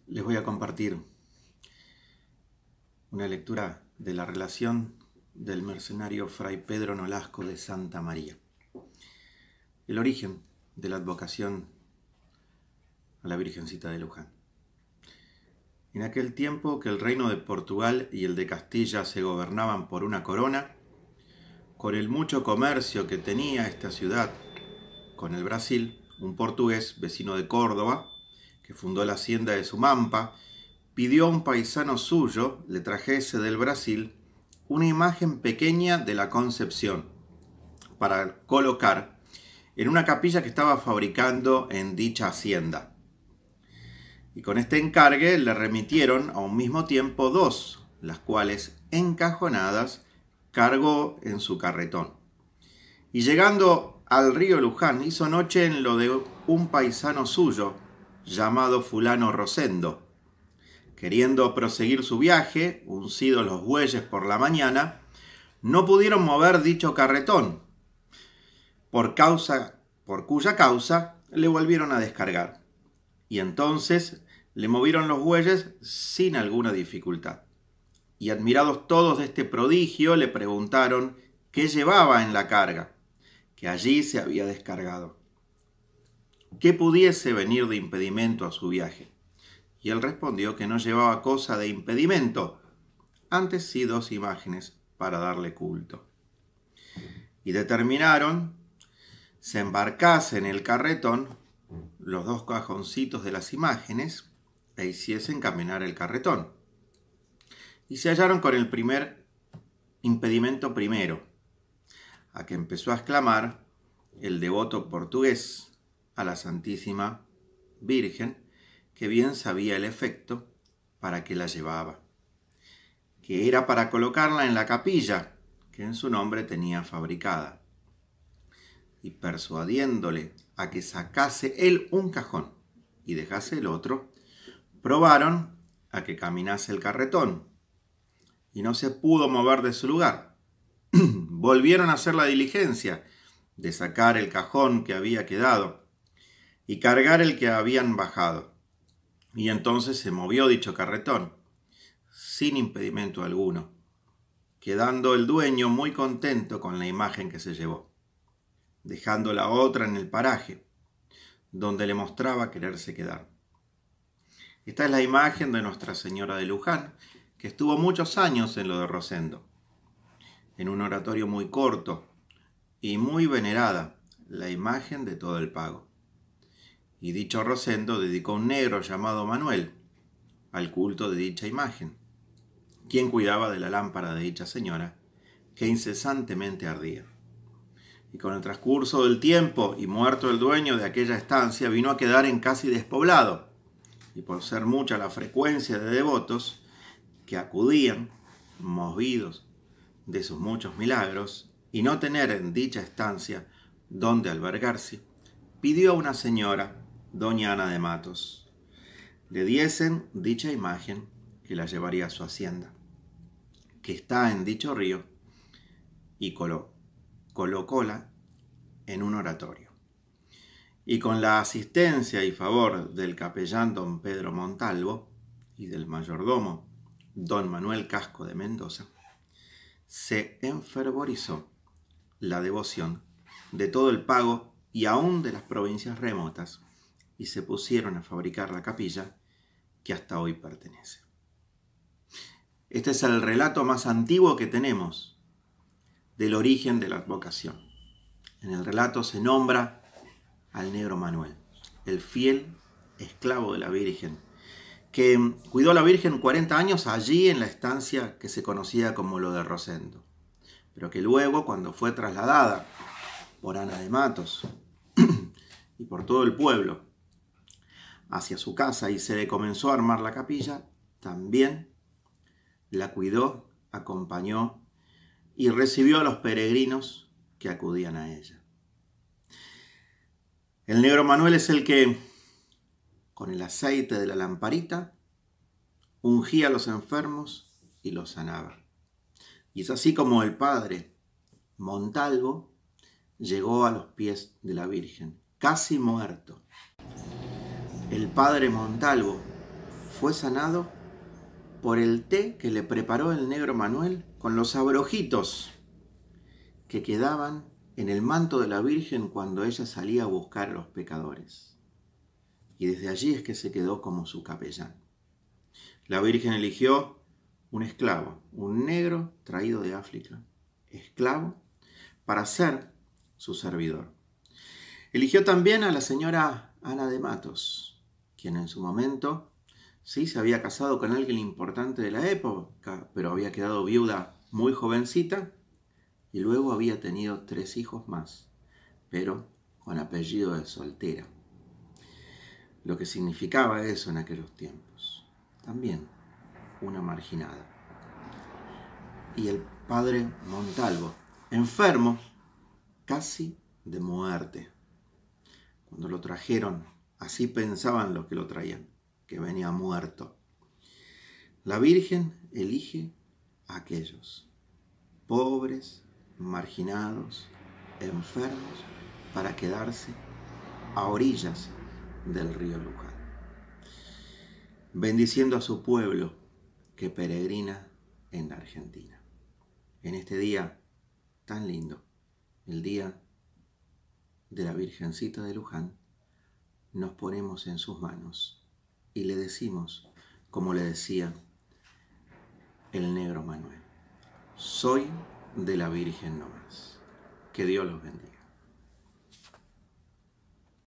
Les voy a compartir una lectura de la relación del mercenario Fray Pedro Nolasco de Santa María. El origen de la advocación a la Virgencita de Luján. En aquel tiempo que el reino de Portugal y el de Castilla se gobernaban por una corona, con el mucho comercio que tenía esta ciudad con el Brasil, un portugués vecino de Córdoba, que fundó la hacienda de Sumampa, pidió a un paisano suyo le trajese del Brasil una imagen pequeña de la Concepción para colocar en una capilla que estaba fabricando en dicha hacienda. Y con este encargue le remitieron a un mismo tiempo dos, las cuales, encajonadas, cargó en su carretón. Y llegando al río Luján, hizo noche en lo de un paisano suyo, llamado fulano Rosendo. Queriendo proseguir su viaje, uncidos los bueyes por la mañana, no pudieron mover dicho carretón, por cuya causa le volvieron a descargar. Y entonces le movieron los bueyes sin alguna dificultad. Y admirados todos de este prodigio, le preguntaron qué llevaba en la carga, que allí se había descargado, qué pudiese venir de impedimento a su viaje. Y él respondió que no llevaba cosa de impedimento, antes sí dos imágenes para darle culto. Y determinaron se embarcase en el carretón los dos cajoncitos de las imágenes e hiciesen caminar el carretón. Y se hallaron con el primer impedimento primero, a que empezó a exclamar el devoto portugués a la Santísima Virgen, que bien sabía el efecto para que la llevaba, que era para colocarla en la capilla que en su nombre tenía fabricada. Y persuadiéndole a que sacase él un cajón y dejase el otro, probaron a que caminase el carretón, y no se pudo mover de su lugar. Volvieron a hacer la diligencia de sacar el cajón que había quedado y cargar el que habían bajado. Y entonces se movió dicho carretón, sin impedimento alguno, quedando el dueño muy contento con la imagen que se llevó, dejando la otra en el paraje, donde le mostraba quererse quedar. Esta es la imagen de Nuestra Señora de Luján, que estuvo muchos años en lo de Rosendo, en un oratorio muy corto y muy venerada, la imagen de todo el pago. Y dicho Rosendo dedicó un negro llamado Manuel al culto de dicha imagen, quien cuidaba de la lámpara de dicha señora, que incesantemente ardía. Y con el transcurso del tiempo y muerto el dueño de aquella estancia, vino a quedar en casi despoblado, y por ser mucha la frecuencia de devotos que acudían, movidos de sus muchos milagros, y no tener en dicha estancia donde albergarse, pidió a una señora, doña Ana de Matos, le diesen dicha imagen que la llevaría a su hacienda, que está en dicho río, y colocóla en un oratorio. Y con la asistencia y favor del capellán don Pedro Montalvo y del mayordomo don Manuel Casco de Mendoza, se enfervorizó la devoción de todo el pago y aún de las provincias remotas, y se pusieron a fabricar la capilla que hasta hoy pertenece. Este es el relato más antiguo que tenemos del origen de la advocación. En el relato se nombra al negro Manuel, el fiel esclavo de la Virgen, que cuidó a la Virgen 40 años allí en la estancia que se conocía como lo de Rosendo, pero que luego, cuando fue trasladada por Ana de Matos y por todo el pueblo hacia su casa y se le comenzó a armar la capilla, también la cuidó, acompañó y recibió a los peregrinos que acudían a ella. El negro Manuel es el que, con el aceite de la lamparita, ungía a los enfermos y los sanaba. Y es así como el padre Montalvo llegó a los pies de la Virgen, casi muerto. El padre Montalvo fue sanado por el té que le preparó el negro Manuel con los abrojitos que quedaban en el manto de la Virgen cuando ella salía a buscar a los pecadores. Y desde allí es que se quedó como su capellán. La Virgen eligió un esclavo, un negro traído de África, esclavo, para ser su servidor. Eligió también a la señora Ana de Matos, quien en su momento sí se había casado con alguien importante de la época, pero había quedado viuda muy jovencita y luego había tenido 3 hijos más, pero con apellido de soltera. Lo que significaba eso en aquellos tiempos. También una marginada. Y el padre Montalvo, enfermo, casi de muerte. Cuando lo trajeron, así pensaban los que lo traían, que venía muerto. La Virgen elige a aquellos pobres, marginados, enfermos, para quedarse a orillas del río Luján, bendiciendo a su pueblo que peregrina en la Argentina. En este día tan lindo, el día de la Virgencita de Luján, nos ponemos en sus manos y le decimos, como le decía el negro Manuel: soy de la Virgen nomás. Que Dios los bendiga.